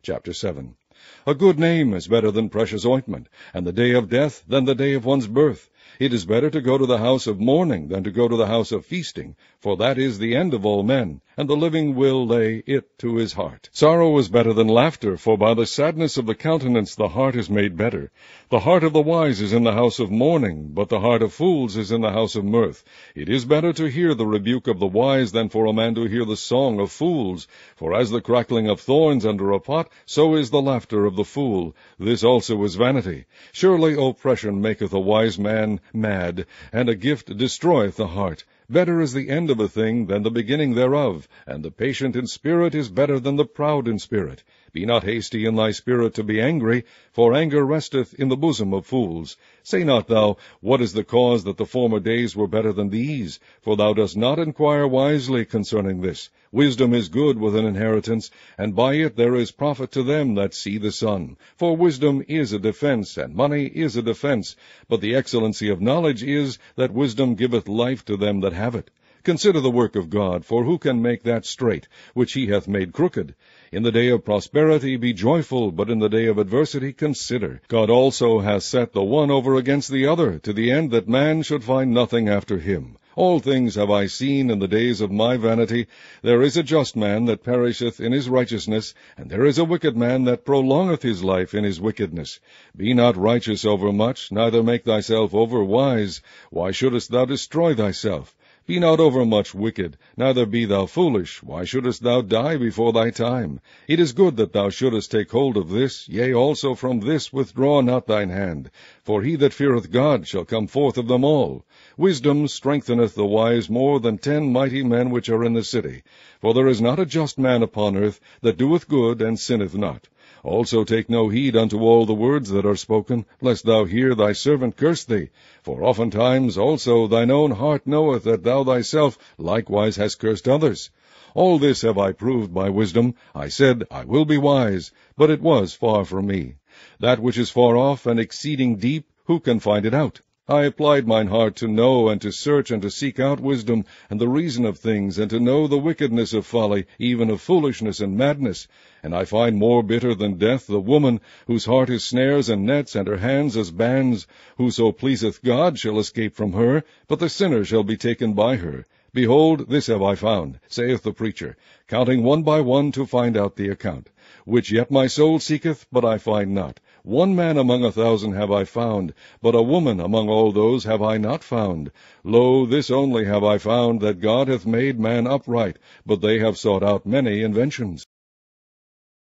Chapter 7. A good name is better than precious ointment, and the day of death than the day of one's birth. It is better to go to the house of mourning than to go to the house of feasting, for that is the end of all men, and the living will lay it to his heart. Sorrow is better than laughter, for by the sadness of the countenance the heart is made better. The heart of the wise is in the house of mourning, but the heart of fools is in the house of mirth. It is better to hear the rebuke of the wise than for a man to hear the song of fools. For as the crackling of thorns under a pot, so is the laughter of the fool. This also is vanity. Surely oppression maketh a wise man mad, and a gift destroyeth the heart. Better is the end of a thing than the beginning thereof, and the patient in spirit is better than the proud in spirit. Be not hasty in thy spirit to be angry, for anger resteth in the bosom of fools. Say not thou, What is the cause that the former days were better than these? For thou dost not inquire wisely concerning this. Wisdom is good with an inheritance, and by it there is profit to them that see the sun. For wisdom is a defense, and money is a defense. But the excellency of knowledge is, that wisdom giveth life to them that have it. Consider the work of God, for who can make that straight, which he hath made crooked? In the day of prosperity be joyful, but in the day of adversity consider. God also hath set the one over against the other, to the end that man should find nothing after him. All things have I seen in the days of my vanity. There is a just man that perisheth in his righteousness, and there is a wicked man that prolongeth his life in his wickedness. Be not righteous over much, neither make thyself over wise. Why shouldest thou destroy thyself? Be not overmuch wicked, neither be thou foolish. Why shouldest thou die before thy time? It is good that thou shouldest take hold of this, yea, also from this withdraw not thine hand. For he that feareth God shall come forth of them all. Wisdom strengtheneth the wise more than 10 mighty men which are in the city. For there is not a just man upon earth that doeth good and sinneth not. Also take no heed unto all the words that are spoken, lest thou hear thy servant curse thee. For oftentimes also thine own heart knoweth that thou thyself likewise hast cursed others. All this have I proved by wisdom. I said, I will be wise, but it was far from me. That which is far off and exceeding deep, who can find it out? I applied mine heart to know and to search and to seek out wisdom and the reason of things, and to know the wickedness of folly, even of foolishness and madness. And I find more bitter than death the woman, whose heart is snares and nets, and her hands as bands. Whoso pleaseth God shall escape from her, but the sinner shall be taken by her. Behold, this have I found, saith the preacher, counting one by one to find out the account. Which yet my soul seeketh, but I find not. One man among 1,000 have I found, but a woman among all those have I not found. Lo, this only have I found, that God hath made man upright, but they have sought out many inventions.